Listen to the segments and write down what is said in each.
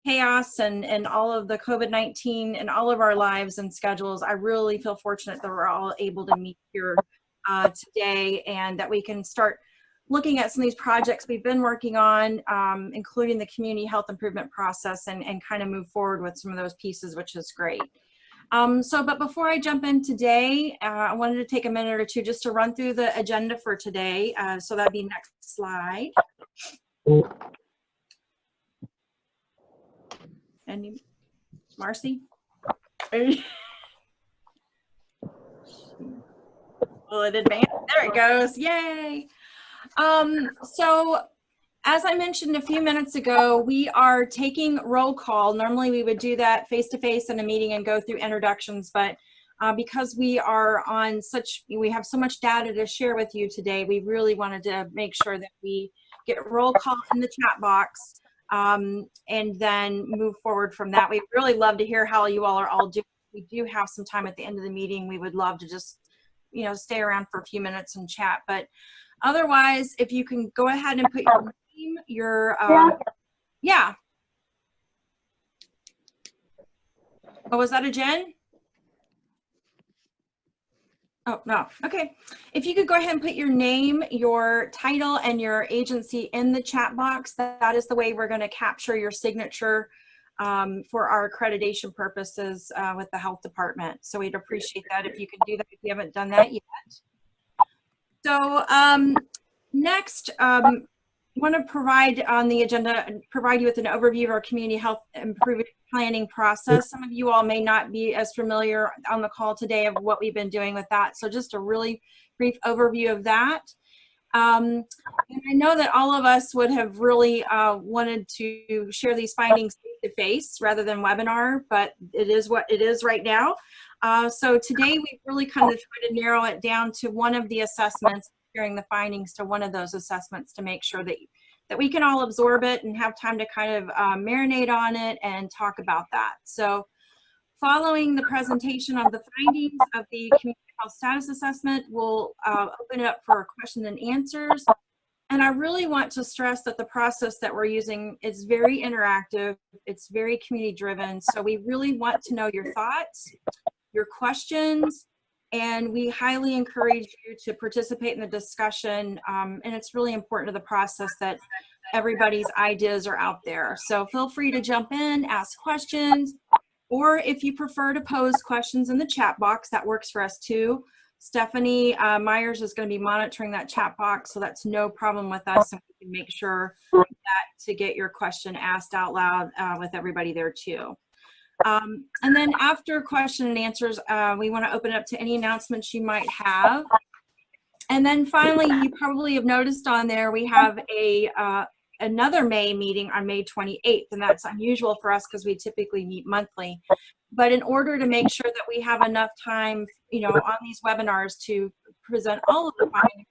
chaos and all of the COVID-19 and all of our lives and schedules, I really feel fortunate that we're all able to meet here today, and that we can start looking at some of these projects we've been working on, including the community health improvement process, and kind of move forward with some of those pieces, which is great. But before I jump in today, I wanted to take a minute or two just to run through the agenda for today. So that'd be next slide. And Marcy? Will it advance? There it goes. Yay. So as I mentioned a few minutes ago, we are taking roll call. Normally we would do that face-to-face in a meeting and go through introductions, but because we are on we have so much data to share with you today, we really wanted to make sure that we get roll call in the chat box, and then move forward from that. We'd really love to hear how you all are all doing. We do have some time at the end of the meeting. We would love to just, stay around for a few minutes and chat, but otherwise, if you can go ahead and put your name, yeah. Oh, was that a Jen? Oh, no. Okay. If you could go ahead and put your name, your title, and your agency in the chat box, that is the way we're going to capture your signature for our accreditation purposes with the health department. So we'd appreciate that if you could do that if you haven't done that yet. So next, I want to provide on the agenda, provide you with an overview of our community health improvement planning process. Some of you all may not be as familiar on the call today of what we've been doing with that. So just a really brief overview of that. And I know that all of us would have really wanted to share these findings face-to-face rather than webinar, but it is what it is right now. So today we really kind of try to narrow it down to one of the assessments, sharing the findings to one of those assessments to make sure that we can all absorb it and have time to kind of marinate on it and talk about that. So following the presentation of the findings of the community health status assessment, we'll open it up for questions and answers. And I really want to stress that the process that we're using is very interactive. It's very community driven. So we really want to know your thoughts, your questions, and we highly encourage you to participate in the discussion. And it's really important to the process that everybody's ideas are out there. So feel free to jump in, ask questions, or if you prefer to pose questions in the chat box, that works for us too. Stephanie Myers is going to be monitoring that chat box, so that's no problem with us, and we can make sure that to get your question asked out loud with everybody there too. And then after question and answers, we want to open it up to any announcements you might have. And then finally, you probably have noticed on there, we have another May meeting on May 28th, and that's unusual for us because we typically meet monthly. But in order to make sure that we have enough time, on these webinars to present all of the findings,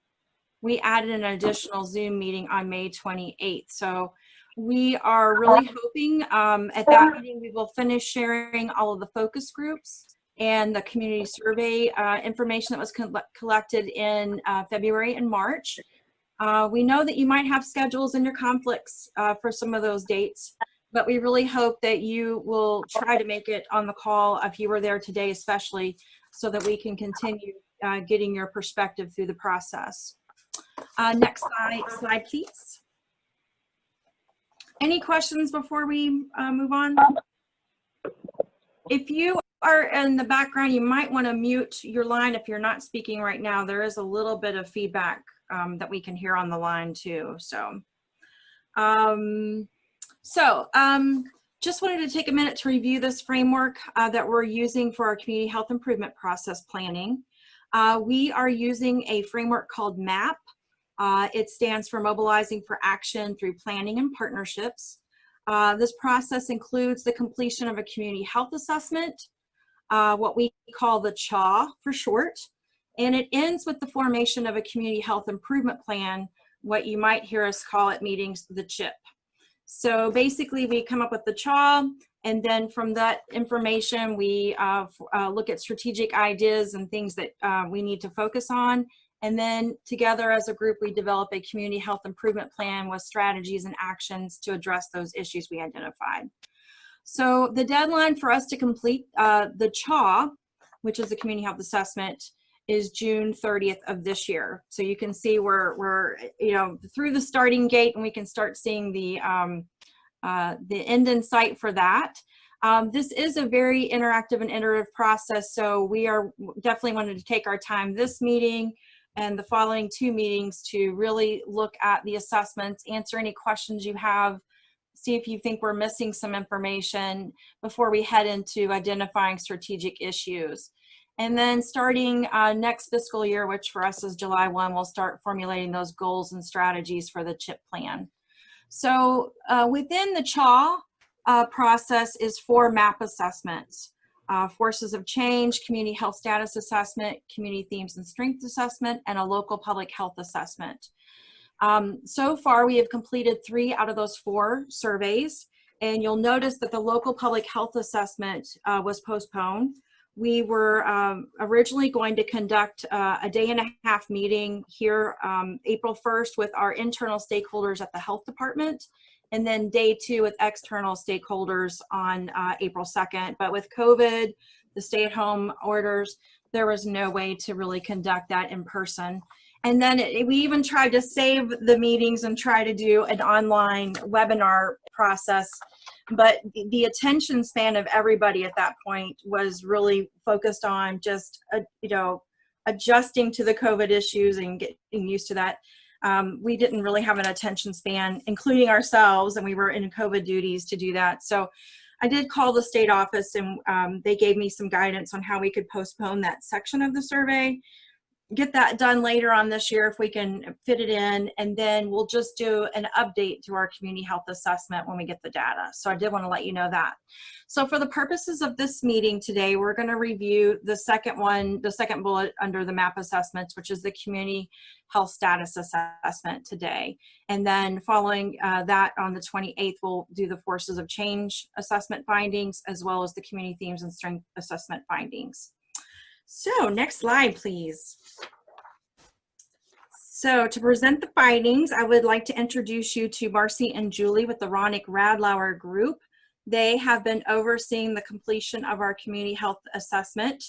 we added an additional Zoom meeting on May 28th. So we are really hoping at that meeting we will finish sharing all of the focus groups and the community survey information that was collected in February and March. We know that you might have schedules and your conflicts for some of those dates, but we really hope that you will try to make it on the call if you were there today, especially so that we can continue getting your perspective through the process. Next slide, please. Any questions before we move on? If you are in the background, you might want to mute your line if you're not speaking right now. There is a little bit of feedback that we can hear on the line too. So, just wanted to take a minute to review this framework that we're using for our community health improvement process planning. We are using a framework called MAP. It stands for Mobilizing for Action Through Planning and Partnerships. This process includes the completion of a community health assessment, what we call the CHA for short, and it ends with the formation of a community health improvement plan, what you might hear us call at meetings the CHIP. So basically we come up with the CHA, and then from that information we look at strategic ideas and things that we need to focus on. And then together as a group, we develop a community health improvement plan with strategies and actions to address those issues we identified. So the deadline for us to complete the CHA, which is the Community Health Assessment, is June 30th of this year. So you can see we're through the starting gate, and we can start seeing the end in sight for that. This is a very interactive and iterative process, so we are definitely wanted to take our time this meeting and the following 2 meetings to really look at the assessments, answer any questions you have, see if you think we're missing some information before we head into identifying strategic issues. And then starting next fiscal year, which for us is July 1, we'll start formulating those goals and strategies for the CHIP plan. So within the CHA process is 4 MAP assessments: forces of change, community health status assessment, community themes and strengths assessment, and a local public health assessment. So far, we have completed 3 out of those 4 surveys, and you'll notice that the local public health assessment was postponed. We were originally going to conduct a day-and-a-half meeting here April 1st with our internal stakeholders at the health department, and then day 2 with external stakeholders on April 2nd. But with COVID, the stay-at-home orders, there was no way to really conduct that in person. And then we even tried to save the meetings and try to do an online webinar process, but the attention span of everybody at that point was really focused on just, adjusting to the COVID issues and getting used to that. We didn't really have an attention span, including ourselves, and we were in COVID duties to do that. So I did call the state office, and they gave me some guidance on how we could postpone that section of the survey, get that done later on this year if we can fit it in, and then we'll just do an update to our community health assessment when we get the data. So I did want to let you know that. So for the purposes of this meeting today, we're going to review the second one, the second bullet under the MAP assessments, which is the community health status assessment today. And then following that on the 28th, we'll do the forces of change assessment findings, as well as the community themes and strength assessment findings. So next slide, please. So to present the findings, I would like to introduce you to Marcy and Julie with the Ronick-Radlauer Group. They have been overseeing the completion of our community health assessment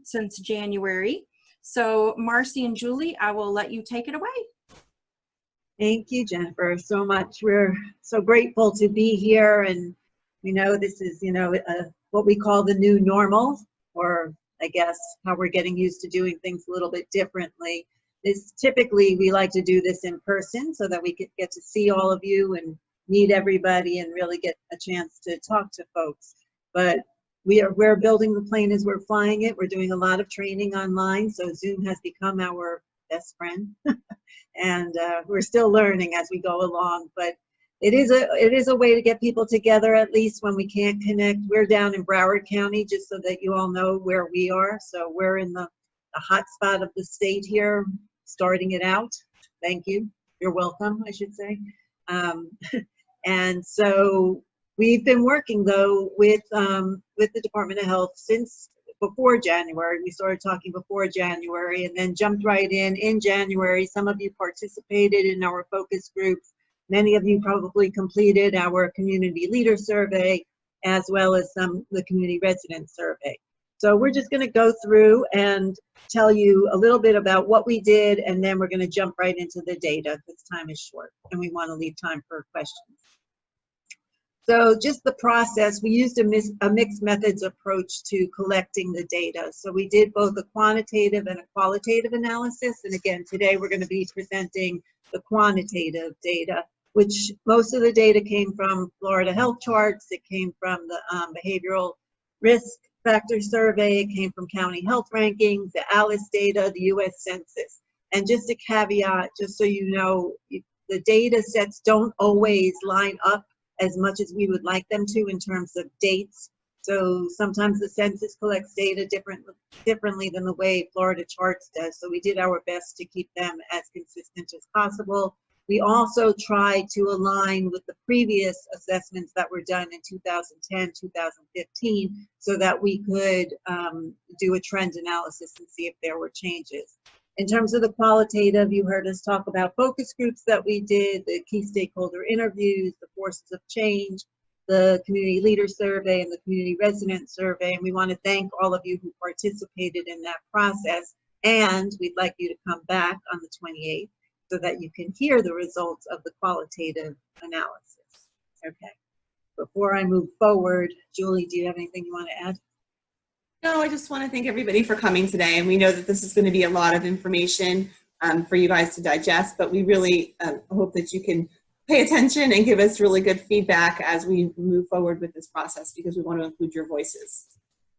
since January. So Marcy and Julie, I will let you take it away. Thank you, Jennifer, so much. We're so grateful to be here, and we know this is, what we call the new normal, or I guess how we're getting used to doing things a little bit differently. Typically we like to do this in person so that we could get to see all of you and meet everybody and really get a chance to talk to folks. But we're building the plane as we're flying it. We're doing a lot of training online, so Zoom has become our best friend. And we're still learning as we go along, but it is a way to get people together, at least when we can't connect. We're down in Broward County, just so that you all know where we are. So we're in the hot spot of the state here, starting it out. Thank you. You're welcome, I should say. And so we've been working, though, with the Department of Health since before January. We started talking before January and then jumped right in January. Some of you participated in our focus groups. Many of you probably completed our community leader survey, as well as the community resident survey. So we're just going to go through and tell you a little bit about what we did, and then we're going to jump right into the data because time is short and we want to leave time for questions. So just the process, we used a mixed methods approach to collecting the data. So we did both a quantitative and a qualitative analysis. And again, today we're going to be presenting the quantitative data, which most of the data came from Florida Health Charts. It came from the Behavioral Risk Factor Survey. It came from County Health Rankings, the ALICE data, the US Census. And just a caveat, just so you know, the data sets don't always line up as much as we would like them to in terms of dates. So sometimes the census collects data differently than the way Florida Charts does. So we did our best to keep them as consistent as possible. We also tried to align with the previous assessments that were done in 2010, 2015, so that we could do a trend analysis and see if there were changes. In terms of the qualitative, you heard us talk about focus groups that we did, the key stakeholder interviews, the forces of change, the Community Leader Survey and the Community Resident Survey, and we want to thank all of you who participated in that process, and we'd like you to come back on the 28th so that you can hear the results of the qualitative analysis. Okay. Before I move forward, Julie, do you have anything you want to add? No, I just want to thank everybody for coming today, and we know that this is going to be a lot of information for you guys to digest, but we really hope that you can pay attention and give us really good feedback as we move forward with this process, because we want to include your voices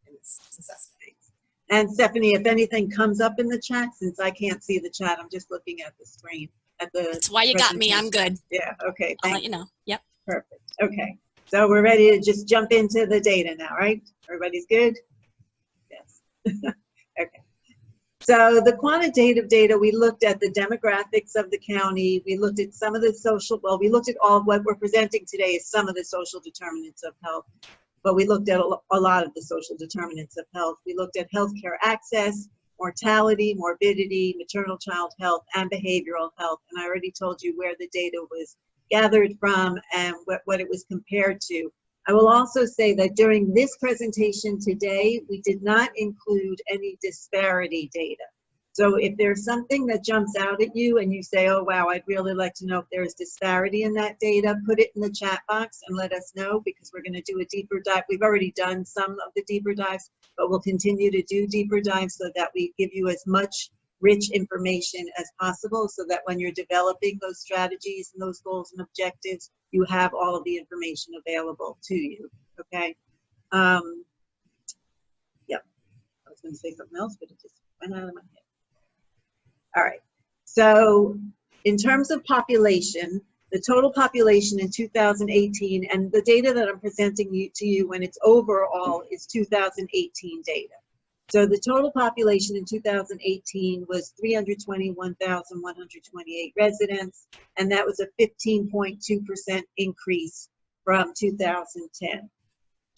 in this assessment. And Stephanie, if anything comes up in the chat, since I can't see the chat, I'm just looking at the screen. That's why you got me. I'm good. Yeah, okay. I'll let you know. Yep. Perfect. Okay. So we're ready to just jump into the data now, right? Everybody's good? Yes. Okay. So the quantitative data, we looked at the demographics of the county. We looked at some of the social, well, we looked at all what we're presenting today is some of the social determinants of health, but we looked at a lot of the social determinants of health. We looked at healthcare access, mortality, morbidity, maternal child health, and behavioral health. And I already told you where the data was gathered from and what it was compared to. I will also say that during this presentation today, we did not include any disparity data. So if there's something that jumps out at you and you say, oh, wow, I'd really like to know if there's disparity in that data, put it in the chat box and let us know, because we're going to do a deeper dive. We've already done some of the deeper dives, but we'll continue to do deeper dives so that we give you as much rich information as possible, so that when you're developing those strategies and those goals and objectives, you have all of the information available to you, okay? Yep, I was going to say something else, but it just went out of my head. All right, so in terms of population, the total population in 2018, and the data that I'm presenting to you when it's overall is 2018 data. So the total population in 2018 was 321,128 residents, and that was a 15.2% increase from 2010.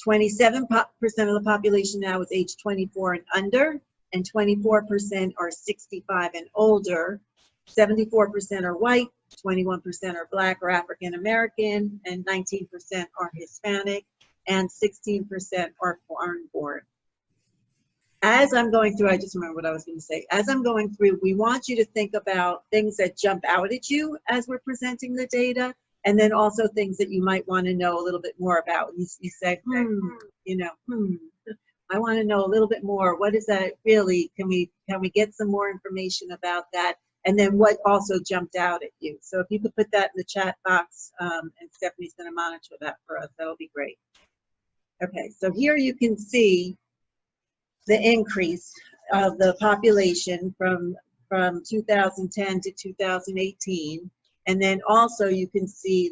27% of the population now is age 24 and under, and 24% are 65 and older. 74% are white, 21% are Black or African American, and 19% are Hispanic, and 16% are foreign born. As I'm going through, I just remember what I was going to say. As I'm going through, we want you to think about things that jump out at you as we're presenting the data, and then also things that you might want to know a little bit more about. You say, I want to know a little bit more. What is that really? Can we get some more information about that? And then what also jumped out at you? So if you could put that in the chat box, and Stephanie's going to monitor that for us, that'll be great. Okay, so here you can see the increase of the population from 2010 to 2018, and then also you can see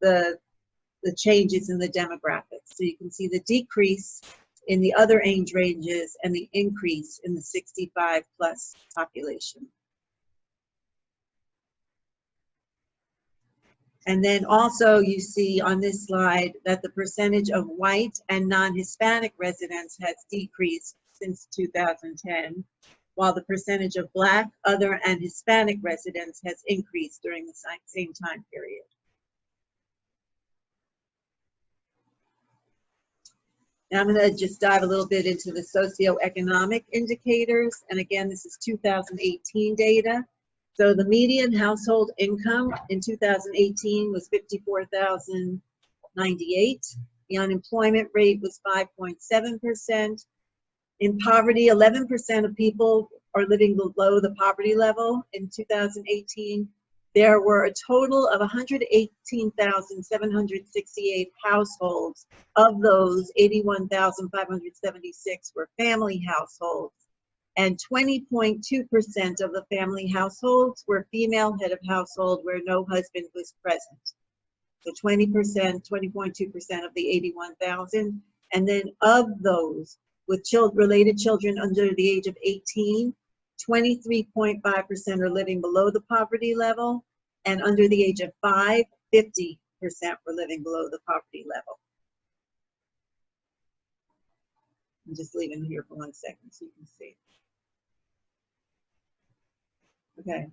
the changes in the demographics. So you can see the decrease in the other age ranges and the increase in the 65 plus population. And then also you see on this slide that the percentage of white and non-Hispanic residents has decreased since 2010, while the percentage of Black, other, and Hispanic residents has increased during the same time period. Now I'm going to just dive a little bit into the socioeconomic indicators. And again, this is 2018 data. So the median household income in 2018 was $54,098. The unemployment rate was 5.7%. In poverty, 11% of people are living below the poverty level in 2018. There were a total of 118,768 households. Of those, 81,576 were family households. And 20.2% of the family households were female head of household where no husband was present. So 20%, 20.2% of the 81,000. And then of those with related children under the age of 18, 23.5% are living below the poverty level. And under the age of 5, 50% were living below the poverty level. I'm just leaving here for 1 second so you can see. Okay,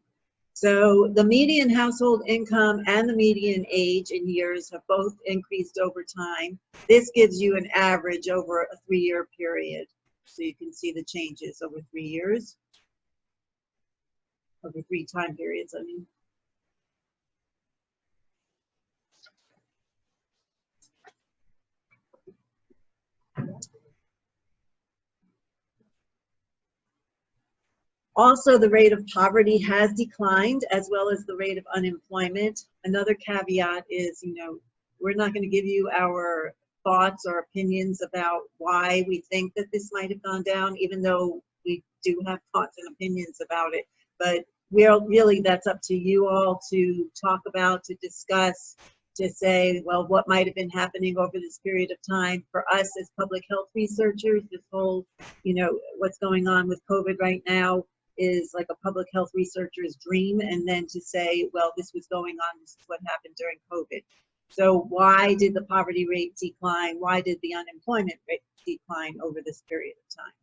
So the median household income and the median age in years have both increased over time. This gives you an average over a 3-year period. So you can see the changes over 3 years, over 3 time periods, I mean. Also, the rate of poverty has declined, as well as the rate of unemployment. Another caveat is, we're not going to give you our thoughts or opinions about why we think that this might have gone down, even though we do have thoughts and opinions about it. But really, that's up to you all to talk about, to discuss, to say, well, what might have been happening over this period of time. For us as public health researchers, this whole, what's going on with COVID right now is like a public health researcher's dream, and then to say, well, this was going on, this is what happened during COVID. So why did the poverty rate decline? Why did the unemployment rate decline over this period of time?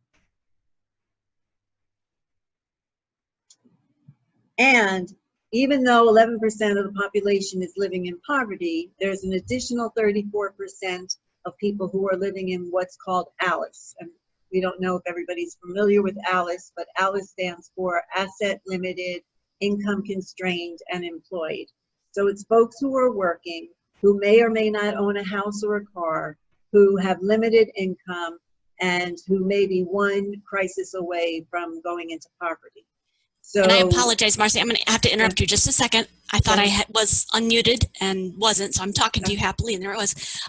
And even though 11% of the population is living in poverty, there's an additional 34% of people who are living in what's called ALICE. And we don't know if everybody's familiar with ALICE, but ALICE stands for Asset Limited, Income Constrained, and Employed. So it's folks who are working, who may or may not own a house or a car, who have limited income, and who may be one crisis away from going into poverty. So, and I apologize, Marcy. I'm going to have to interrupt you just a second. I thought I was unmuted and wasn't, so I'm talking to you happily, and there it was.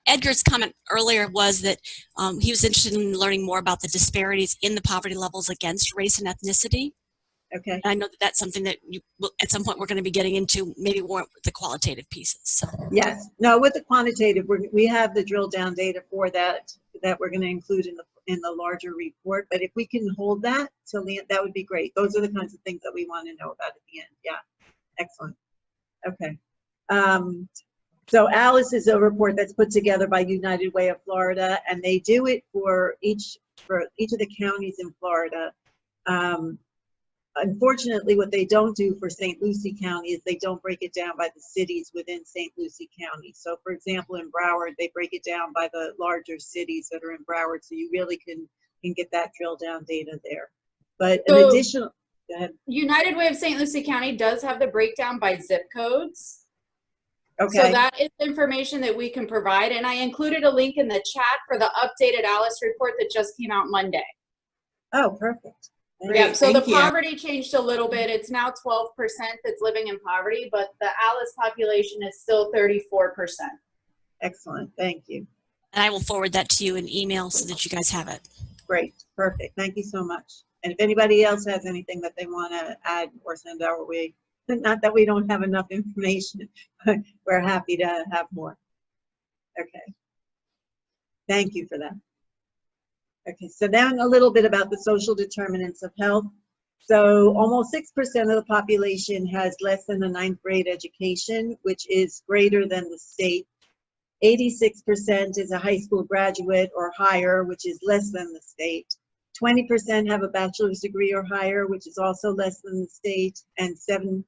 Edgar's comment earlier was that he was interested in learning more about the disparities in the poverty levels against race and ethnicity. Okay. And I know that that's something that you will, at some point we're going to be getting into, maybe more with the qualitative pieces. So. Yes. No, with the quantitative, we have the drill down data for that we're going to include in the larger report. But if we can hold that till the end, that would be great. Those are the kinds of things that we want to know about at the end. Yeah. Excellent. Okay. So ALICE is a report that's put together by United Way of Florida, and they do it for each of the counties in Florida. Unfortunately, what they don't do for St. Lucie County is they don't break it down by the cities within St. Lucie County. So for example, in Broward, they break it down by the larger cities that are in Broward, so you really can get that drill down data there. But an additional, go ahead. United Way of St. Lucie County does have the breakdown by zip codes. Okay. So that is information that we can provide, and I included a link in the chat for the updated ALICE report that just came out Monday. Oh, perfect. Yeah, so the poverty changed a little bit. It's now 12% that's living in poverty, but the ALICE population is still 34%. Excellent, thank you. And I will forward that to you in email so that you guys have it. Great, perfect, thank you so much. And if anybody else has anything that they want to add or send our way, not that we don't have enough information, but we're happy to have more. Okay, thank you for that. Okay, so then a little bit about the social determinants of health. So almost 6% of the population has less than a 9th grade education, which is greater than the state. 86% is a high school graduate or higher, which is less than the state. 20% have a bachelor's degree or higher, which is also less than the state. And 7%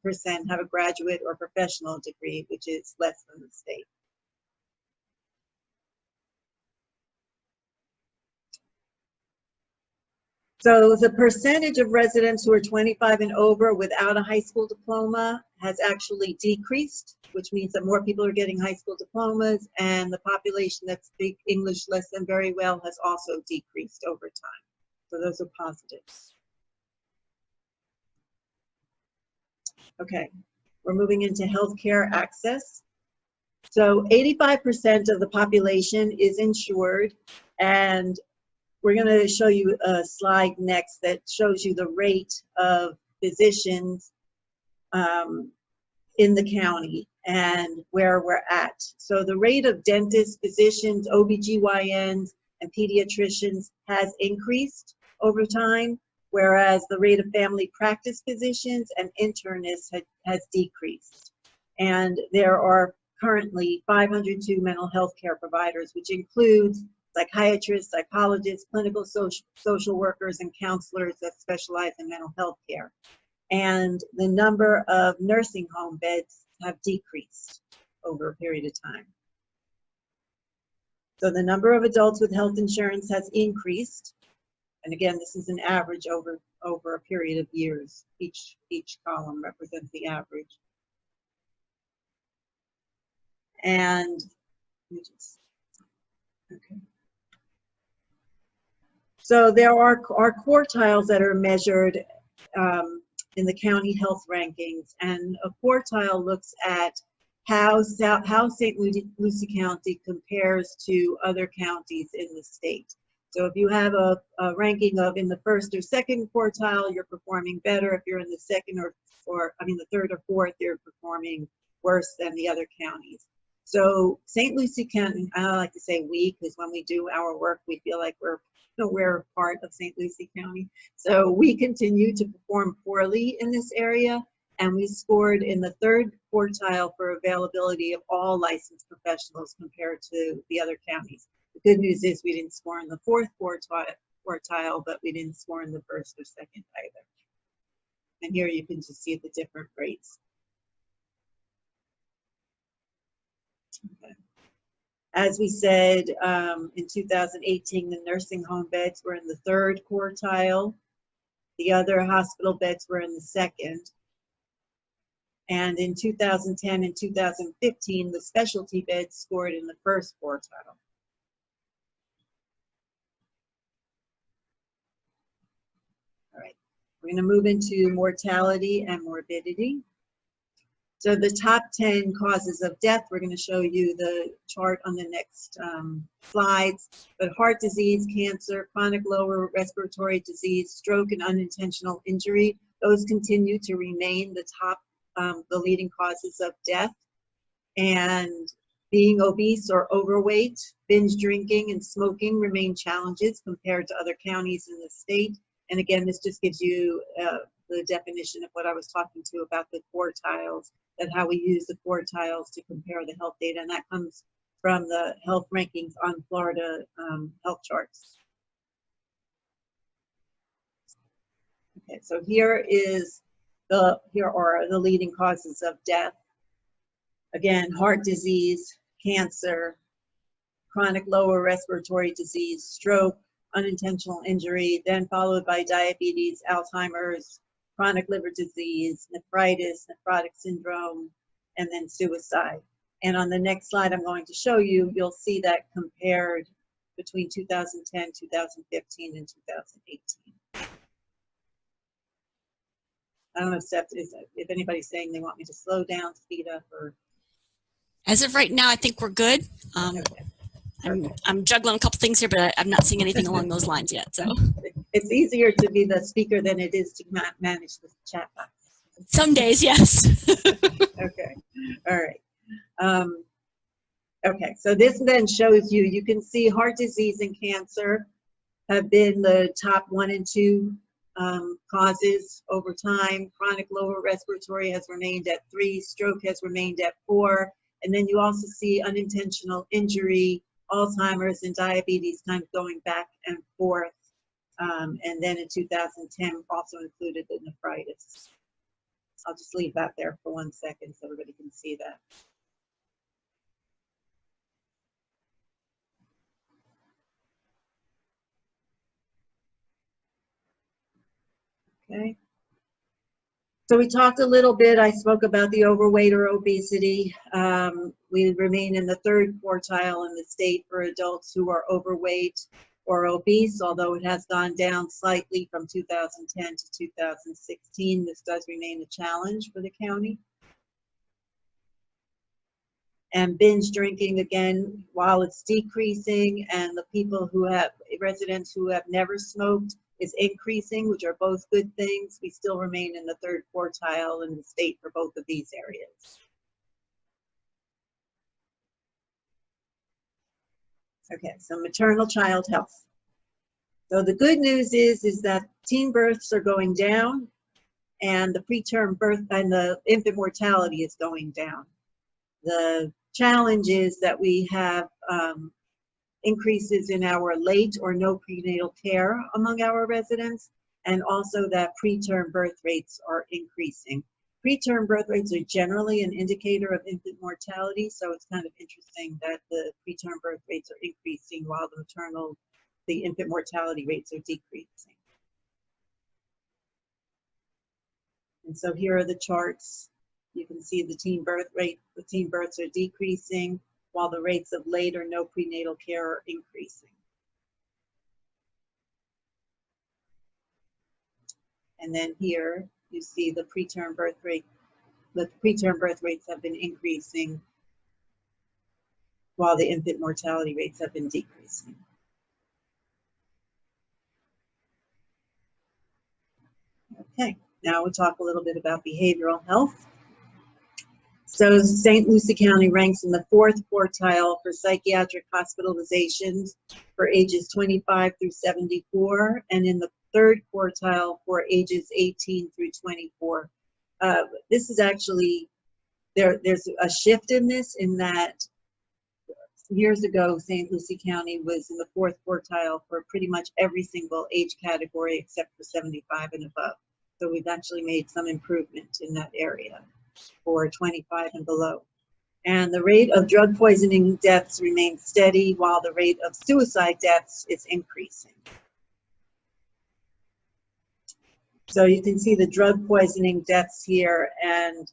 have a graduate or professional degree, which is less than the state. So the percentage of residents who are 25 and over without a high school diploma has actually decreased, which means that more people are getting high school diplomas, and the population that speak English less than very well has also decreased over time. So those are positives. Okay, we're moving into healthcare access. So 85% of the population is insured, and we're going to show you a slide next that shows you the rate of physicians in the county and where we're at. So the rate of dentists, physicians, OBGYNs, and pediatricians has increased over time, whereas the rate of family practice physicians and internists has decreased. And there are currently 502 mental health care providers, which includes psychiatrists, psychologists, clinical social workers, and counselors that specialize in mental health care. and the number of nursing home beds have decreased over a period of time. So the number of adults with health insurance has increased. And again, this is an average over a period of years. Each column represents the average. And okay. So there are quartiles that are measured in the county health rankings, and a quartile looks at how St. Lucie County compares to other counties in the state. So if you have a ranking of in the first or second quartile, you're performing better. If you're in the second or the third or fourth, you're performing worse than the other counties. So St. Lucie County, I like to say we, because when we do our work, we feel like we're part of St. Lucie County. So we continue to perform poorly in this area, and we scored in the third quartile for availability of all licensed professionals compared to the other counties. The good news is we didn't score in the fourth quartile, but we didn't score in the first or second either. And here you can just see the different rates. Okay. As we said, in 2018, the nursing home beds were in the third quartile. The other hospital beds were in the second. And in 2010 and 2015, the specialty beds scored in the first quartile. All right, we're going to move into mortality and morbidity. So the top 10 causes of death, we're going to show you the chart on the next slides. But heart disease, cancer, chronic lower respiratory disease, stroke, and unintentional injury, those continue to remain the top, the leading causes of death. And being obese or overweight, binge drinking, and smoking remain challenges compared to other counties in the state. And again, this just gives you the definition of what I was talking to about the quartiles, and how we use the quartiles to compare the health data, and that comes from the health rankings on Florida health charts. Okay, so here are the leading causes of death. Again, heart disease, cancer, chronic lower respiratory disease, stroke, unintentional injury, then followed by diabetes, Alzheimer's, chronic liver disease, nephritis, nephrotic syndrome, and then suicide. And on the next slide I'm going to show you, you'll see that compared between 2010, 2015, and 2018. I don't know if anybody's saying they want me to slow down, speed up, or... As of right now, I think we're good. Okay. I'm juggling a couple things here, but I'm not seeing anything along those lines yet. So it's easier to be the speaker than it is to manage the chat box. Some days, yes. Okay, all right. Okay, so this then shows you can see heart disease and cancer have been the top 1 and 2 causes over time. Chronic lower respiratory has remained at 3, stroke has remained at 4, and then you also see unintentional injury, Alzheimer's, and diabetes kind of going back and forth. And then in 2010 also included the nephritis. I'll just leave that there for 1 second so everybody can see that. Okay. So we talked a little bit, I spoke about the overweight or obesity. We remain in the third quartile in the state for adults who are overweight or obese, although it has gone down slightly from 2010 to 2016. This does remain a challenge for the county. And binge drinking, again, while it's decreasing, and the people who have, residents who have never smoked, is increasing, which are both good things. We still remain in the third quartile in the state for both of these areas. Okay, so maternal child health. So the good news is that teen births are going down, and the preterm birth and the infant mortality is going down. The challenge is that we have increases in our late or no prenatal care among our residents, and also that preterm birth rates are increasing. Preterm birth rates are generally an indicator of infant mortality, so it's kind of interesting that the preterm birth rates are increasing while the infant mortality rates are decreasing. And so here are the charts. You can see the teen birth rate, the teen births are decreasing while the rates of late or no prenatal care are increasing. And then here you see the preterm birth rate. The preterm birth rates have been increasing while the infant mortality rates have been decreasing. Okay, now we'll talk a little bit about behavioral health. So St. Lucie County ranks in the 4th quartile for psychiatric hospitalizations for ages 25 through 74, and in the 3rd quartile for ages 18 through 24. This is actually, there's a shift in this, in that years ago, St. Lucie County was in the 4th quartile for pretty much every single age category except for 75 and above. So we've actually made some improvement in that area for 25 and below. And the rate of drug poisoning deaths remains steady while the rate of suicide deaths is increasing. So you can see the drug poisoning deaths here, and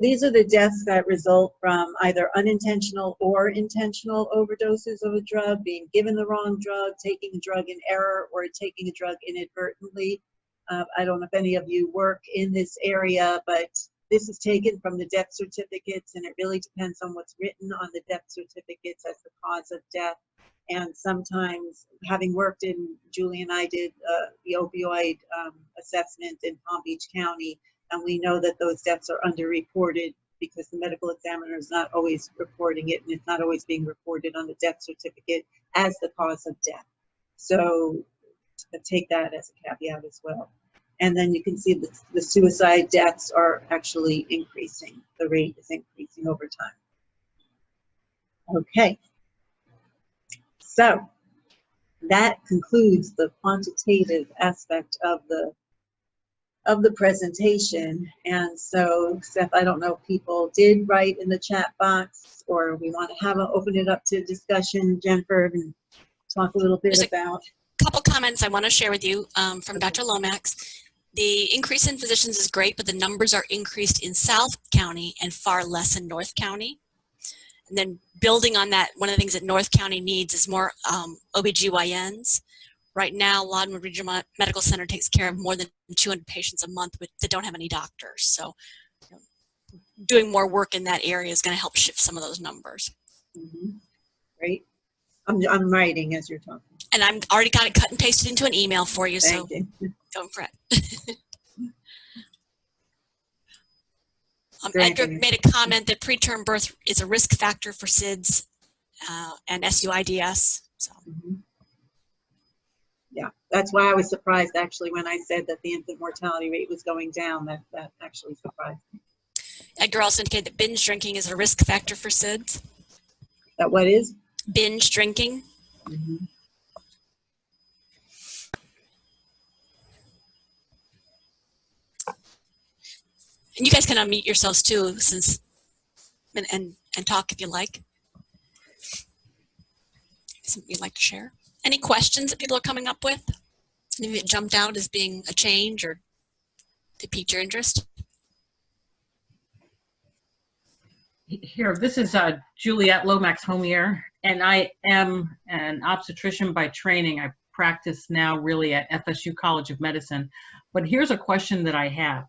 these are the deaths that result from either unintentional or intentional overdoses of a drug, being given the wrong drug, taking a drug in error, or taking a drug inadvertently. I don't know if any of you work in this area, but this is taken from the death certificates, and it really depends on what's written on the death certificates as the cause of death. And sometimes, having worked in, Julie and I did the opioid assessment in Palm Beach County, and we know that those deaths are underreported because the medical examiner is not always reporting it, and it's not always being reported on the death certificate as the cause of death. So take that as a caveat as well. And then you can see that the suicide deaths are actually increasing. The rate is increasing over time. Okay. So that concludes the quantitative aspect of the presentation. And so, Seth, I don't know if people did write in the chat box, or we want to open it up to discussion, Jennifer, and talk a little bit about. Couple comments I want to share with you from Dr. Lomax. The increase in physicians is great, but the numbers are increased in South County and far less in North County. And then building on that, one of the things that North County needs is more OBGYNs. Right now, Loudon Regional Medical Center takes care of more than 200 patients a month that don't have any doctors. So doing more work in that area is going to help shift some of those numbers. Mm-hmm. Great. I'm writing as you're talking. And I'm already got it cut and pasted into an email for you, Thank so you. don't fret. Edgar made a comment that preterm birth is a risk factor for SIDS and SUIDS. So. Mm-hmm. Yeah, that's why I was surprised actually when I said that the infant mortality rate was going down. That actually surprised me. Edgar also indicated that binge drinking is a risk factor for SIDS. That what is? Binge drinking. Mm-hmm. And you guys can unmute yourselves too, since and talk if you like. Something you'd like to share? Any questions that people are coming up with? Anything that jumped out as being a change or to pique your interest? Here, this is Juliette Lomax Homier, and I am an obstetrician by training. I practice now really at FSU College of Medicine. But here's a question that I have.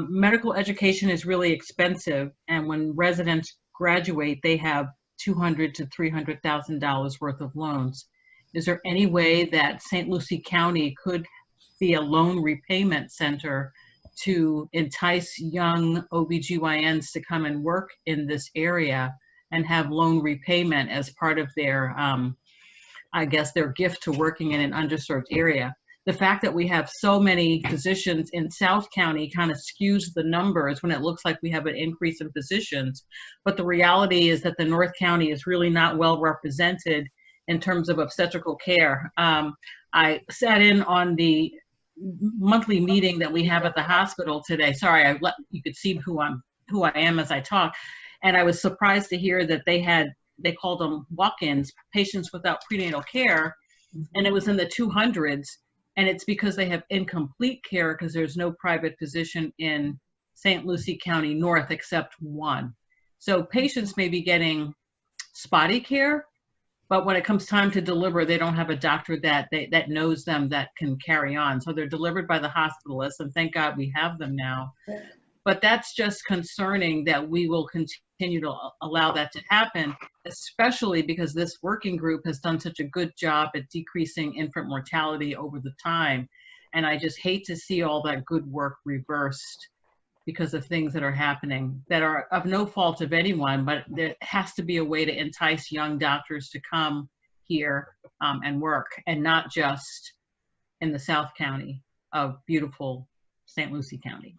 Medical education is really expensive, and when residents graduate, they have $200,000 to $300,000 worth of loans. Is there any way that St. Lucie County could be a loan repayment center to entice young OBGYNs to come and work in this area and have loan repayment as part of their, I guess, their gift to working in an underserved area? The fact that we have so many physicians in South County kind of skews the numbers when it looks like we have an increase in physicians. But the reality is that the North County is really not well represented in terms of obstetrical care. I sat in on the monthly meeting that we have at the hospital today. Sorry, you could see who I am as I talk. And I was surprised to hear that they called them walk-ins, patients without prenatal care, and it was in the 200s. And it's because they have incomplete care because there's no private physician in St. Lucie County North except one. So patients may be getting spotty care, but when it comes time to deliver, they don't have a doctor that knows them that can carry on. So they're delivered by the hospitalists, and thank God we have them now. But that's just concerning that we will continue to allow that to happen, especially because this working group has done such a good job at decreasing infant mortality over the time. And I just hate to see all that good work reversed because of things that are happening that are of no fault of anyone, but there has to be a way to entice young doctors to come here and work, and not just in the South County of beautiful St. Lucie County.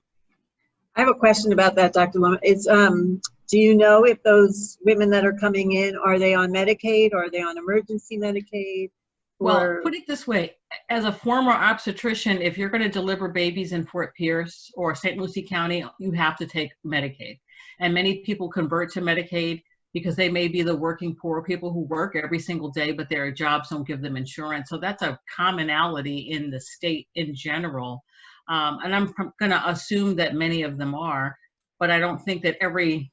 I have a question about that, Dr. Loma. Do you know if those women that are coming in, are they on Medicaid or are they on emergency Medicaid? Well, put it this way, as a former obstetrician, if you're going to deliver babies in Fort Pierce or St. Lucie County, you have to take Medicaid. And many people convert to Medicaid because they may be the working poor people who work every single day, but their jobs don't give them insurance. So that's a commonality in the state in general. And I'm going to assume that many of them are, but I don't think that every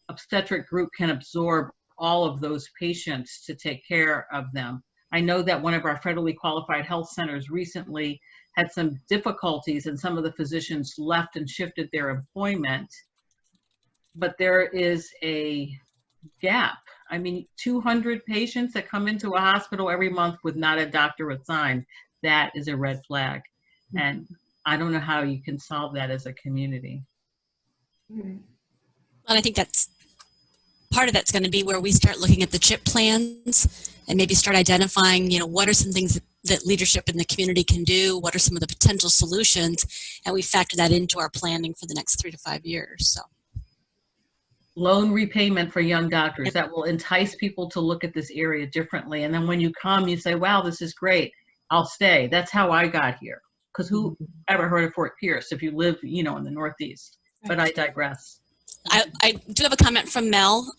obstetric group can absorb all of those patients to take care of them. I know that one of our federally qualified health centers recently had some difficulties, and some of the physicians left and shifted their employment, but there is a gap. I mean, 200 patients that come into a hospital every month with not a doctor assigned, that is a red flag. And I don't know how you can solve that as a community. Well, I think that's part of that's going to be where we start looking at the CHIP plans and maybe start identifying, what are some things that leadership in the community can do? What are some of the potential solutions? And we factor that into our planning for the next 3 to 5 years. So, loan repayment for young doctors, that will entice people to look at this area differently. And then when you come, you say, wow, this is great, I'll stay. That's how I got here. Because who ever heard of Fort Pierce if you live, in the Northeast? But I digress. I do have a comment from Mel.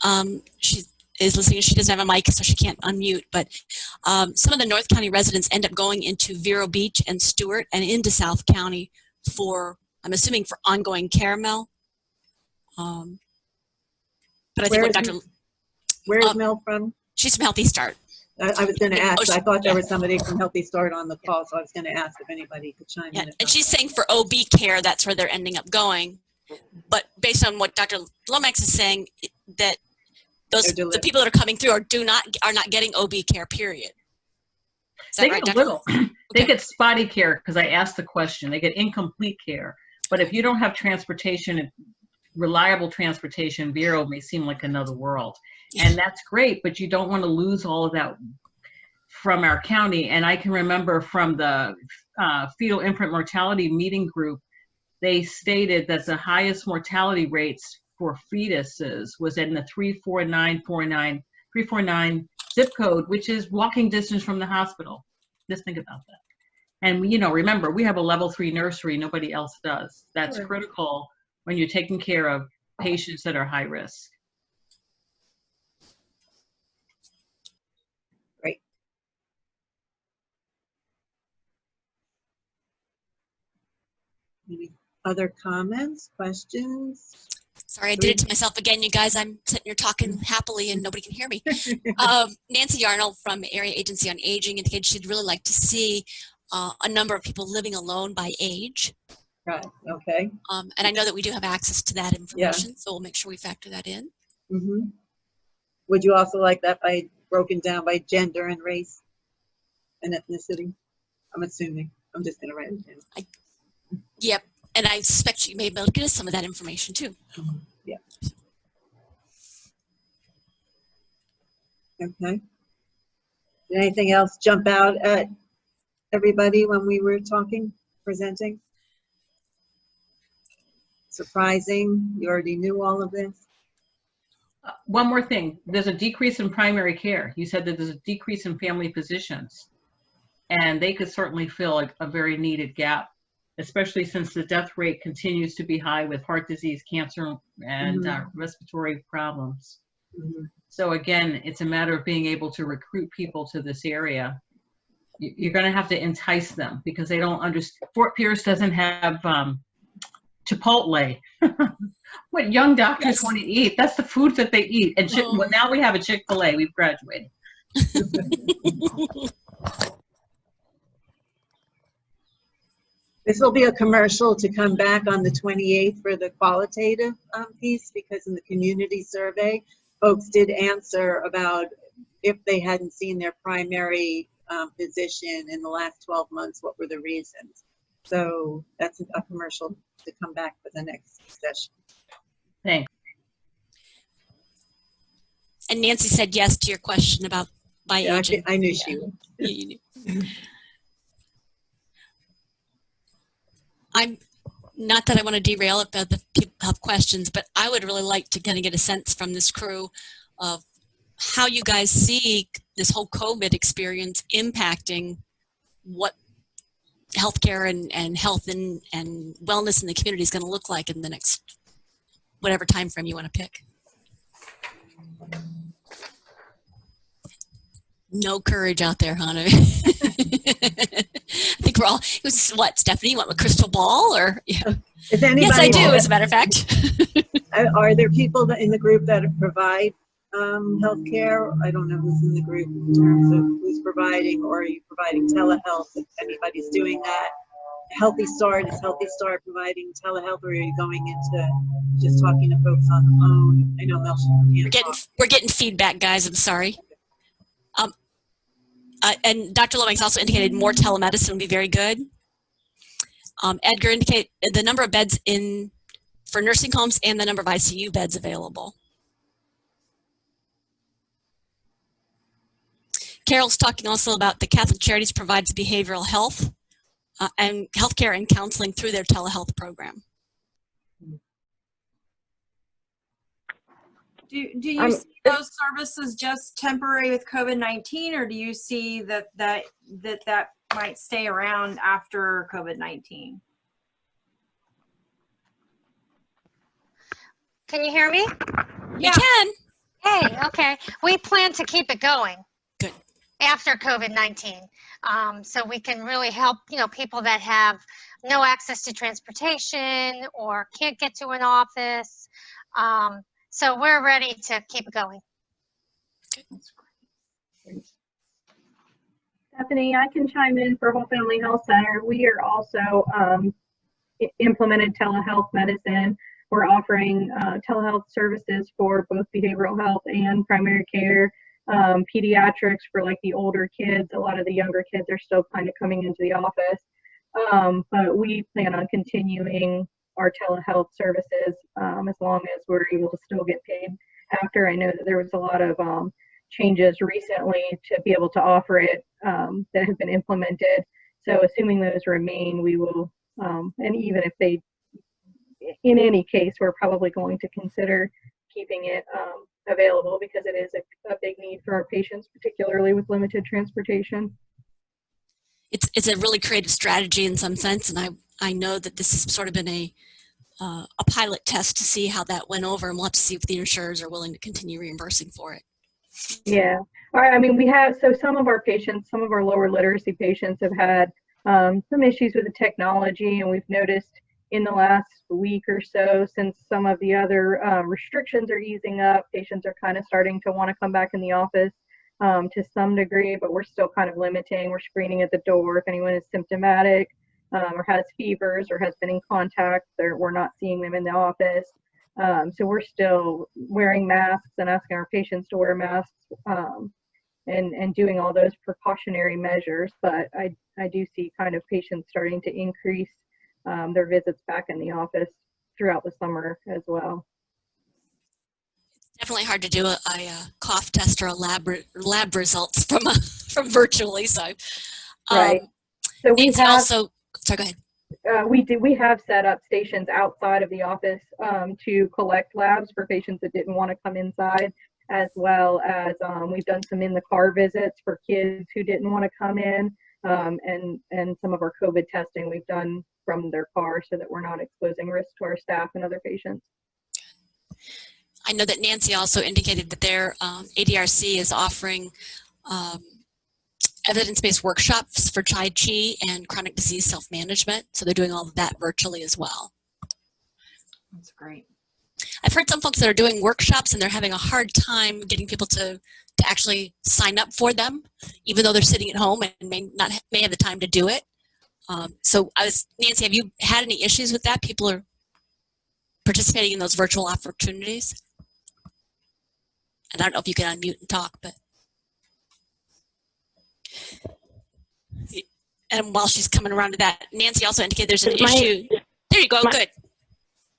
She is listening. She doesn't have a mic, so she can't unmute. But some of the North County residents end up going into Vero Beach and Stewart and into South County for, I'm assuming, for ongoing care, Mel. But I think what Dr. Where is Mel from? She's from Healthy Start. I was going to ask. I thought there yeah. was somebody from Healthy Start on the call, so I was going to ask if anybody could chime in. And she's saying for OB care, that's where they're ending up going. But based on what Dr. Lomax is saying, that the people that are coming through are not getting OB care, period. Is that They right, get a Dr.? little. Okay. They get spotty care because I asked the question. They get incomplete care. But if you don't have transportation, reliable transportation, Vero may seem like another world. And that's great, but you don't want to lose all of that from our county. And I can remember from the fetal infant mortality meeting group, they stated that the highest mortality rates for fetuses was in the 349 zip code, which is walking distance from the hospital. Just think about that. And remember, we have a level 3 nursery, nobody else does. That's critical when you're taking care of patients that are high risk. Great. Any other comments, questions? Sorry, I did it to myself again, you guys. I'm sitting here talking happily and nobody can hear me. Nancy Arnold from Area Agency on Aging indicated she'd really like to see a number of people living alone by age. Right, okay. And I know that we do have access to that information, so we'll make sure we factor that in. Mm-hmm. Would you also like that broken down by gender and race and ethnicity? I'm assuming. I'm just going to write it down. Yep, and I suspect you may be able to get us some of that information too. Yeah. Okay. Did anything else jump out at everybody when we were presenting? Surprising? You already knew all of this? One more thing. There's a decrease in primary care. You said that there's a decrease in family physicians. And they could certainly fill a very needed gap especially since the death rate continues to be high with heart disease, cancer, and respiratory problems. So again, it's a matter of being able to recruit people to this area. You're going to have to entice them because they don't understand. Fort Pierce doesn't have Chipotle. What young doctors want to eat, that's the food that they eat. And well, now we have a Chick-fil-A. We've graduated. This will be a commercial to come back on the 28th for the qualitative piece, because in the community survey, folks did answer about if they hadn't seen their primary physician in the last 12 months, what were the reasons. So that's a commercial to come back for the next session. Thanks. And Nancy said yes to your question about by agent. I knew she would. You knew. I'm not that I want to derail it, but the people have questions, but I would really like to kind of get a sense from this crew of how you guys see this whole COVID experience impacting what healthcare and health and wellness in the community is going to look like in the next whatever time frame you want to pick. No courage out there, Hannah. I think we're all, it was what, Stephanie, you want a crystal ball or? Yeah. Is anybody, yes, I do, as a matter of fact. Are there people in the group that provide healthcare? I don't know who's in the group in terms of who's providing, or are you providing telehealth if anybody's doing that? Healthy Start, is Healthy Start providing telehealth, or are you going into just talking to folks on the phone? I know Mel. We're getting feedback, guys, I'm sorry. And Dr. Lomax also indicated more telemedicine would be very good. Edgar indicated the number of beds for nursing homes and the number of ICU beds available. Carol's talking also about the Catholic Charities provides behavioral health and healthcare and counseling through their telehealth program. Do you see those services just temporary with COVID-19, or do you see that might stay around after COVID-19? Can you hear me? We can. Hey, okay. We plan to keep it going. Good. After COVID-19. So we can really help, people that have no access to transportation or can't get to an office. So we're ready to keep it going. Stephanie, I can chime in for Whole Family Health Center. We are also implemented telehealth medicine. We're offering telehealth services for both behavioral health and primary care, pediatrics for like the older kids. A lot of the younger kids are still kind of coming into the office, but we plan on continuing our telehealth services as long as we're able to still get paid after. I know that there was a lot of changes recently to be able to offer it that have been implemented. So assuming those remain, we will, and even if they, in any case, we're probably going to consider keeping it available because it is a big need for our patients, particularly with limited transportation. It's a really creative strategy in some sense, and I know that this has sort of been a pilot test to see how that went over, and we'll have to see if the insurers are willing to continue reimbursing for it. Yeah, I mean, we have, so some of our patients, some of our lower literacy patients have had some issues with the technology, and we've noticed in the last week or so, since some of the other restrictions are easing up, patients are kind of starting to want to come back in the office to some degree, but we're still kind of limiting. We're screening at the door if anyone is symptomatic or has fevers or has been in contact. We're not seeing them in the office. So we're still wearing masks and asking our patients to wear masks and doing all those precautionary measures. But I do see kind of patients starting to increase their visits back in the office throughout the summer as well. Definitely hard to do a cough test or a lab results from virtually. So right. So we have also. Sorry, go ahead. We have set up stations outside of the office to collect labs for patients that didn't want to come inside, as well as we've done some in the car visits for kids who didn't want to come in. and some of our COVID testing we've done from their car so that we're not exposing risk to our staff and other patients. I know that Nancy also indicated that their ADRC is offering evidence-based workshops for Tai Chi and chronic disease self-management. So they're doing all of that virtually as well. That's great. I've heard some folks that are doing workshops and they're having a hard time getting people to actually sign up for them, even though they're sitting at home and may have the time to do it. So Nancy, have you had any issues with that? People are participating in those virtual opportunities? And I don't know if you can unmute and talk, but. And while she's coming around to that, Nancy also indicated there's an issue. There you go, good.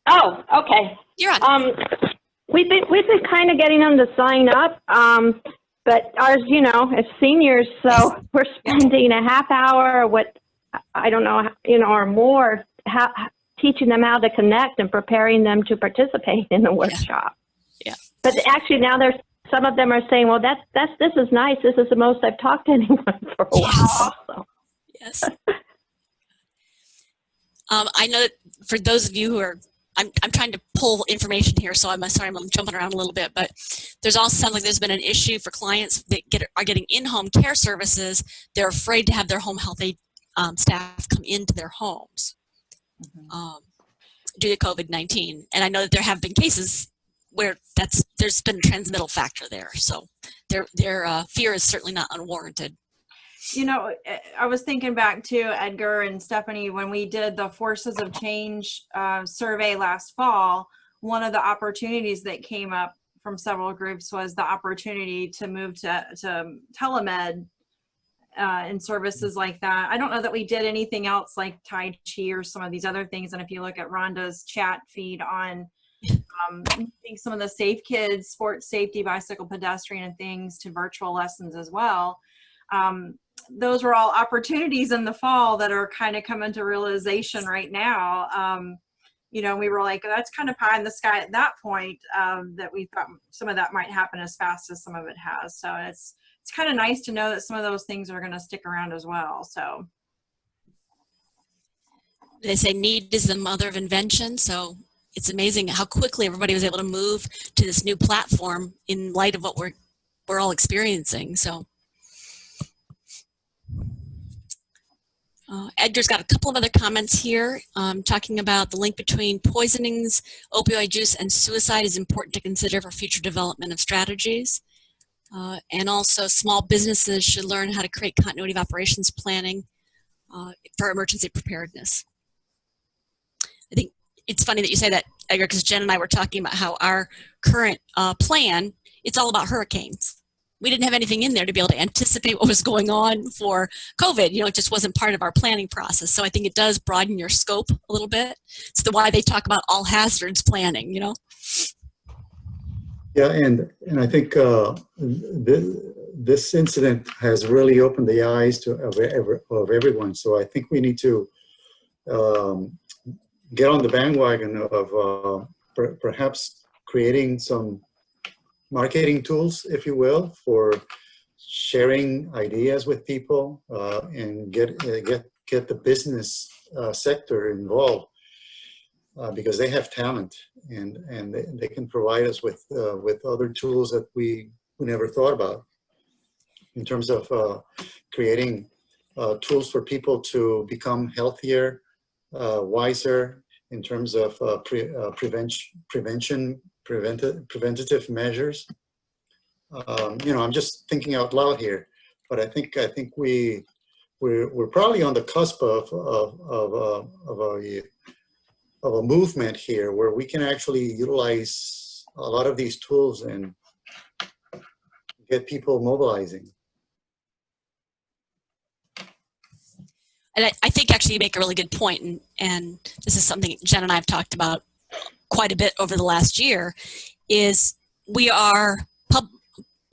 Oh, okay. You're on. We've been kind of getting them to sign up, but ours, you know, as seniors, so we're spending a half hour, I don't know, you know, or more, teaching them how to connect and preparing them to participate in the workshop. Yeah. But actually now some of them are saying, well, this is nice. This is the most I've talked to anyone for a while. Also. Yes. I know that for those of you who are, I'm trying to pull information here, so I'm sorry I'm jumping around a little bit, but there's also sounds like there's been an issue for clients that are getting in-home care services. They're afraid to have their home health aid staff come into their homes due to COVID-19. And I know that there have been cases where there's been a transmittal factor there. So their fear is certainly not unwarranted. You know, I was thinking back to Edgar and Stephanie when we did the Forces of Change survey last fall. One of the opportunities that came up from several groups was the opportunity to move to telemed and services like that. I don't know that we did anything else like Tai Chi or some of these other things. And if you look at Rhonda's chat feed on I think some of the Safe Kids, sports safety, bicycle pedestrian and things to virtual lessons as well. Those were all opportunities in the fall that are kind of coming to realization right now. You know, we were like, that's kind of pie in the sky at that point, that we thought some of that might happen as fast as some of it has. So it's kind of nice to know that some of those things are going to stick around as well. So they say need is the mother of invention. So it's amazing how quickly everybody was able to move to this new platform in light of what we're all experiencing. So Edgar's got a couple of other comments here talking about the link between poisonings, opioid use, and suicide is important to consider for future development of strategies. And also small businesses should learn how to create continuity of operations planning for emergency preparedness. I think it's funny that you say that, Edgar, because Jen and I were talking about how our current plan, it's all about hurricanes. We didn't have anything in there to be able to anticipate what was going on for COVID. You know, it just wasn't part of our planning process. So I think it does broaden your scope a little bit. It's why they talk about all hazards planning, you know? Yeah, and I think this incident has really opened the eyes of everyone. So I think we need to get on the bandwagon of perhaps creating some marketing tools, if you will, for sharing ideas with people and get the business sector involved because they have talent and they can provide us with other tools that we never thought about in terms of creating tools for people to become healthier, wiser in terms of preventative measures. You know, I'm just thinking out loud here, but I think we're probably on the cusp of a movement here where we can actually utilize a lot of these tools and get people mobilizing. And I think actually you make a really good point, and this is something Jen and I have talked about quite a bit over the last year, is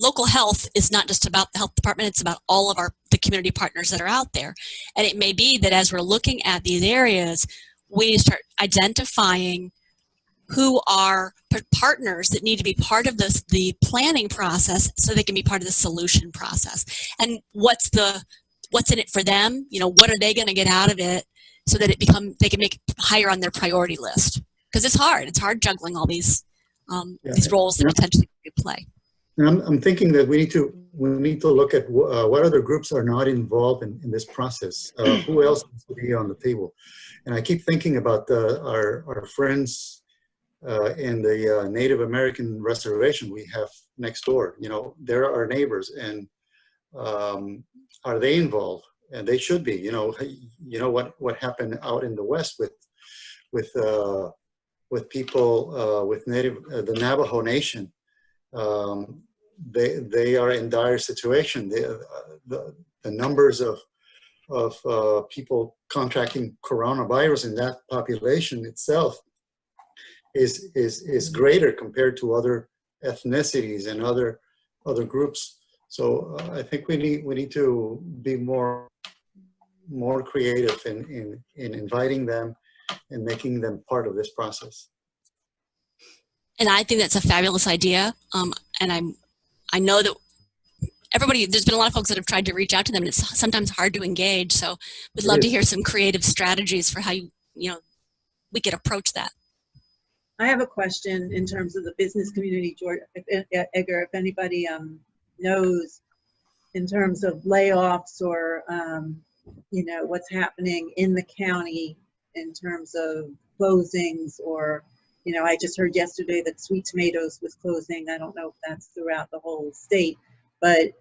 local health is not just about the health department, it's about all of the community partners that are out there. And it may be that as we're looking at these areas, we start identifying who are partners that need to be part of the planning process so they can be part of the solution process. And what's the what's in it for them, you know, what are they going to get out of it, so that they can make it higher on their priority list. Because it's hard juggling all these roles that potentially could play. And I'm thinking that we need to look at what other groups are not involved in this process. Who else needs to be on the table? And I keep thinking about our friends in the Native American reservation we have next door. You know, they're our neighbors, and are they involved? And they should be. You know what happened out in the West with people with the Navajo Nation. They are in dire situation. The numbers of people contracting coronavirus in that population itself is greater compared to other ethnicities and other groups. So I think we need to be more creative in inviting them and making them part of this process. And I think that's a fabulous idea. And I know that there's been a lot of folks that have tried to reach out to them, and it's sometimes hard to engage. So we'd love to hear some creative strategies for how we could approach that. I have a question in terms of the business community, George, Edgar, if anybody knows in terms of layoffs or, what's happening in the county in terms of closings, or, I just heard yesterday that Sweet Tomatoes was closing. I don't know if that's throughout the whole state, but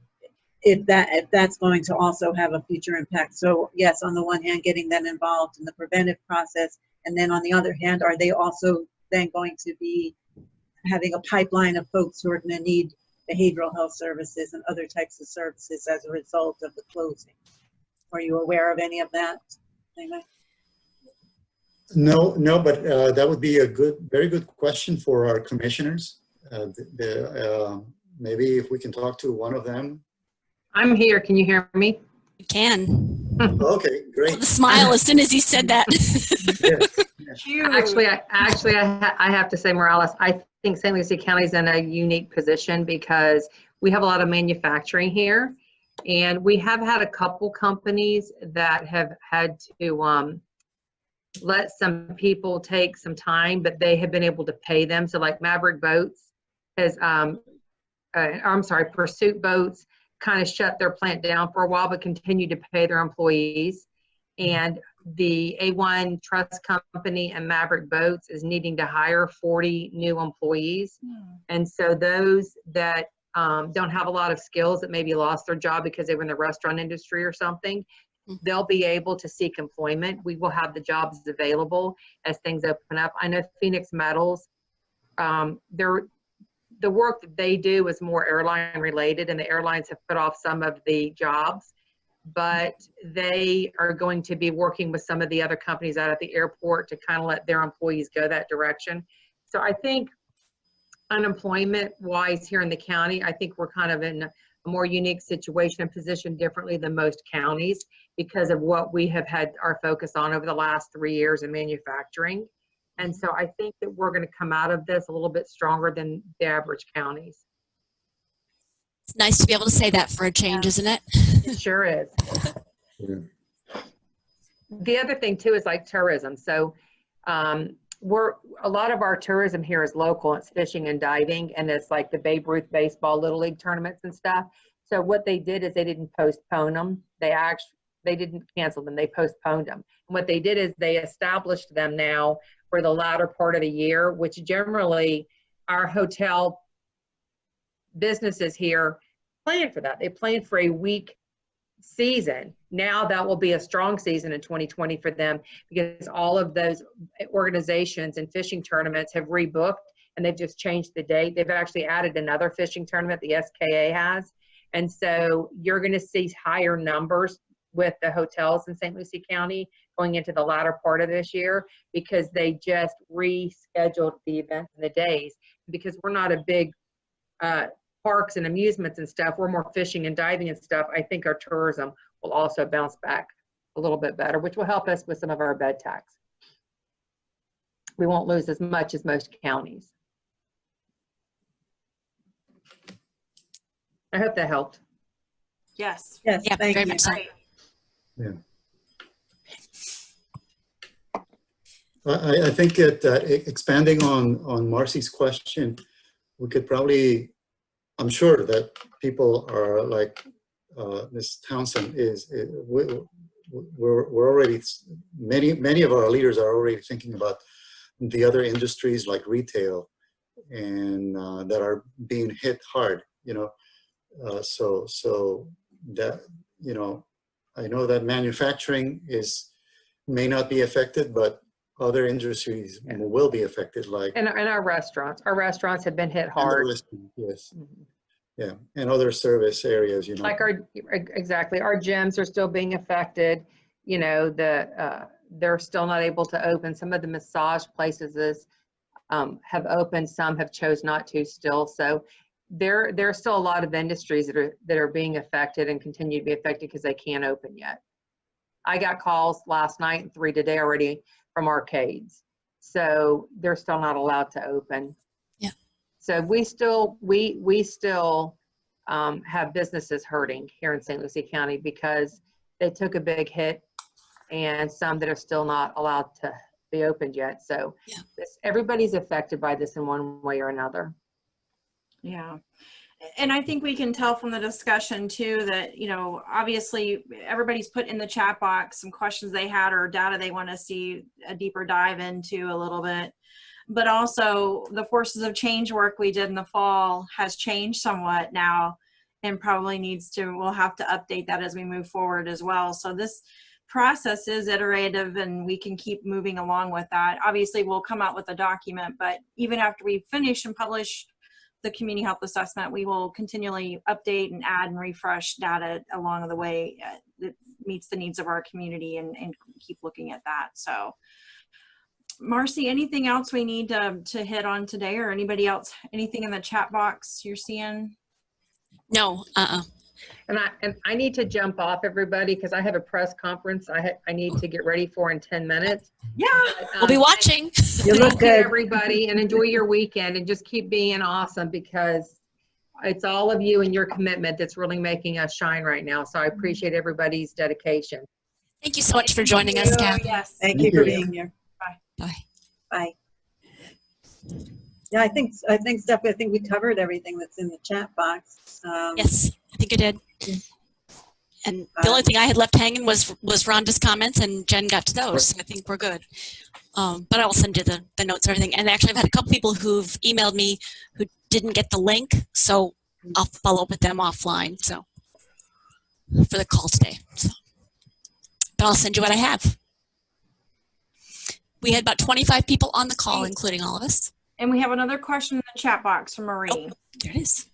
if that's going to also have a future impact. So yes, on the one hand, getting them involved in the preventive process, and then on the other hand, are they also then going to be having a pipeline of folks who are going to need behavioral health services and other types of services as a result of the closing? Are you aware of any of that? Anyway? No, but that would be a very good question for our commissioners. Maybe if we can talk to one of them. I'm here. Can you hear me? You can. Okay, great. The smile as soon as he said that. Actually, I have to say, Morales, I think St. Lucie County is in a unique position because we have a lot of manufacturing here, and we have had a couple companies that have had to let some people take some time, but they have been able to pay them. So like Maverick Boats has, Pursuit Boats kind of shut their plant down for a while, but continued to pay their employees. And the A1 Trust Company and Maverick Boats is needing to hire 40 new employees. And so those that don't have a lot of skills, that maybe lost their job because they were in the restaurant industry or something, they'll be able to seek employment. We will have the jobs available as things open up. I know Phoenix Metals, the work that they do is more airline related, and the airlines have put off some of the jobs, but they are going to be working with some of the other companies out at the airport to kind of let their employees go that direction. So I think unemployment wise here in the county, I think we're kind of in a more unique situation and positioned differently than most counties because of what we have had our focus on over the last 3 years in manufacturing. And so I think that we're going to come out of this a little bit stronger than the average counties. It's nice to be able to say that for a change, isn't it? It sure is. Yeah. The other thing too is like tourism. So a lot of our tourism here is local. It's fishing and diving, and it's like the Babe Ruth baseball Little League tournaments and stuff. So what they did is they didn't postpone them. They didn't cancel them. They postponed them. And what they did is they established them now for the latter part of the year, which generally our hotel businesses here plan for that. They plan for a week season. Now that will be a strong season in 2020 for them because all of those organizations and fishing tournaments have rebooked, and they've just changed the date. They've actually added another fishing tournament, the SKA has. And so you're going to see higher numbers with the hotels in St. Lucie County going into the latter part of this year because they just rescheduled the events and the days. Because we're not a big parks and amusements and stuff, we're more fishing and diving and stuff. I think our tourism will also bounce back a little bit better, which will help us with some of our bed tax. We won't lose as much as most counties. I hope that helped. Yes. Yes, Yeah, thank very you. much so. Yeah. I think that expanding on Marcy's question, we could probably, I'm sure that people are like Ms. Townsend we're already, many of our leaders are already thinking about the other industries like retail and that are being hit hard, you know. So that, you know, I know that manufacturing may not be affected, but other industries will be affected, like and our restaurants have been hit hard. Yes. Yeah, and other service areas, you know. Like our gyms are still being affected. You know, they're still not able to open. Some of the massage places have opened, some have chose not to still. So there are still a lot of industries that are being affected and continue to be affected because they can't open yet. I got calls last night and 3 today already from arcades. So they're still not allowed to open. Yeah. So we still have businesses hurting here in St. Lucie County because they took a big hit, and some that are still not allowed to be opened yet. So yeah, everybody's affected by this in one way or another. Yeah. And I think we can tell from the discussion too that, you know, obviously everybody's put in the chat box some questions they had or data they want to see a deeper dive into a little bit. But also the forces of change work we did in the fall has changed somewhat now and probably we'll have to update that as we move forward as well. So this process is iterative and we can keep moving along with that. Obviously we'll come out with a document, but even after we finish and publish the community health assessment, we will continually update and add and refresh data along the way that meets the needs of our community and keep looking at that. So Marcy, anything else we need to hit on today, or anybody else, anything in the chat box you're seeing? No, And I need to jump off, everybody, because I have a press conference I need to get ready for in 10 minutes. Yeah. But, we'll be watching. You look thank you, good. everybody, and enjoy your weekend and just keep being awesome, because it's all of you and your commitment that's really making us shine right now. So I appreciate everybody's dedication. Thank you so much for joining us, Kath. Yes. Thank you for being here. Bye. Bye. Yeah, I think Steph, I think we covered everything that's in the chat box. Yes, I think I did. And the only thing I had left hanging was Rhonda's comments, and Jen got to those. So I think we're good. But I'll send you the notes and everything. And actually, I've had a couple people who've emailed me who didn't get the link, so I'll follow up with them offline. So for the call today. So, but I'll send you what I have. We had about 25 people on the call, including all of us. And we have another question in the chat box from Marie. Oh, there it is.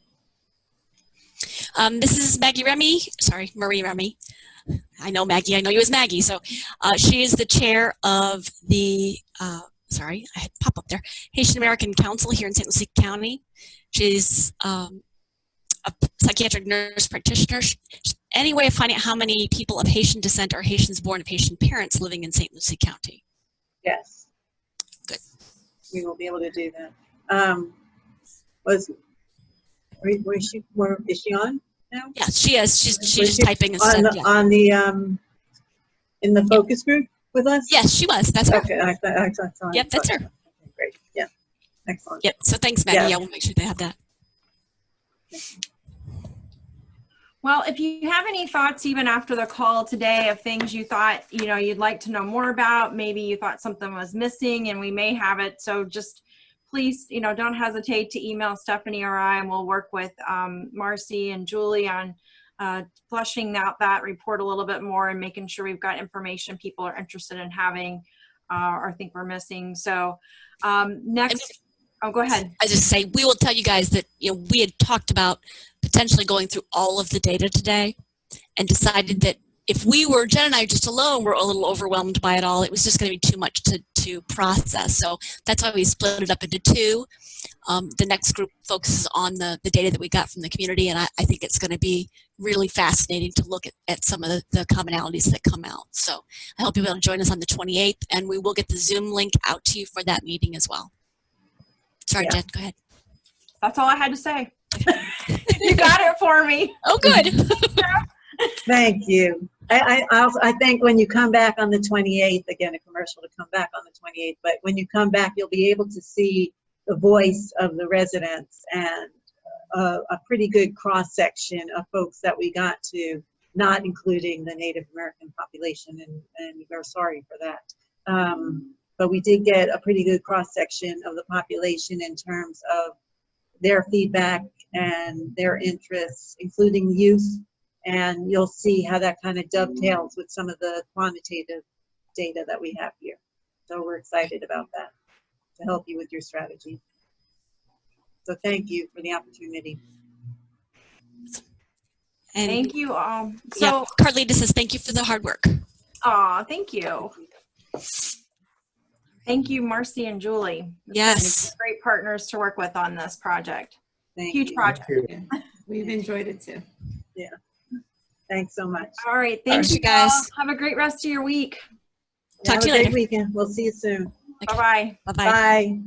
This is Maggie Remy. Sorry, Marie Remy. I know Maggie. I know you as Maggie. So she is the chair of the, sorry, I had pop up there, Haitian American Council here in St. Lucie County. She's a psychiatric nurse practitioner. Any way of finding out how many people of Haitian descent or Haitians born of Haitian parents living in St. Lucie County? Yes. Good. We will be able to do that. Is she on now? Yeah, she is. She's just typing and stuff. On the in the focus group with us? Yes, she was. That's her. Okay, excellent. Yep, that's her. Okay, great. Yeah, excellent. Yep. So thanks, Maggie. Yeah. Yeah, we'll make sure they have that. Well, if you have any thoughts even after the call today of things you thought, you know, you'd like to know more about, maybe you thought something was missing and we may have it. So just please, you know, don't hesitate to email Stephanie or I, and we'll work with Marcy and Julie on fleshing out that report a little bit more and making sure we've got information people are interested in having or think we're missing. So next, oh, go ahead. I just say, we will tell you guys that, you know, we had talked about potentially going through all of the data today and decided that if we were, Jen and I just alone were a little overwhelmed by it all, it was just going to be too much to process. So that's why we split it up into two. The next group focuses on the data that we got from the community, and I think it's going to be really fascinating to look at some of the commonalities that come out. So I hope you'll be able to join us on the 28th, and we will get the Zoom link out to you for that meeting as well. Sorry, Jen, go ahead. That's all I had to say. You got it for me. Oh, good. Thank you. I think when you come back on the 28th, again, a commercial to come back on the 28th, but when you come back, you'll be able to see the voice of the residents and a pretty good cross-section of folks that we got to, not including the Native American population, and we're sorry for that. But we did get a pretty good cross-section of the population in terms of their feedback and their interests, including youth. And you'll see how that kind of dovetails with some of the quantitative data that we have here. So we're excited about that to help you with your strategy. So thank you for the opportunity. And Thank you all. yeah, So, Carlita says thank you for the hard work. thank you. Thank you, Marcy and Julie. Yes. Great partners to work with on this project. Thank Huge you. project. Yeah, we've enjoyed it too. Yeah. Thanks so much. All right. Thank Thank you, you guys. guys. Have a great rest of your week. Talk Have to a you great later. weekend. We'll see you soon. Bye-bye. Bye-bye. Bye.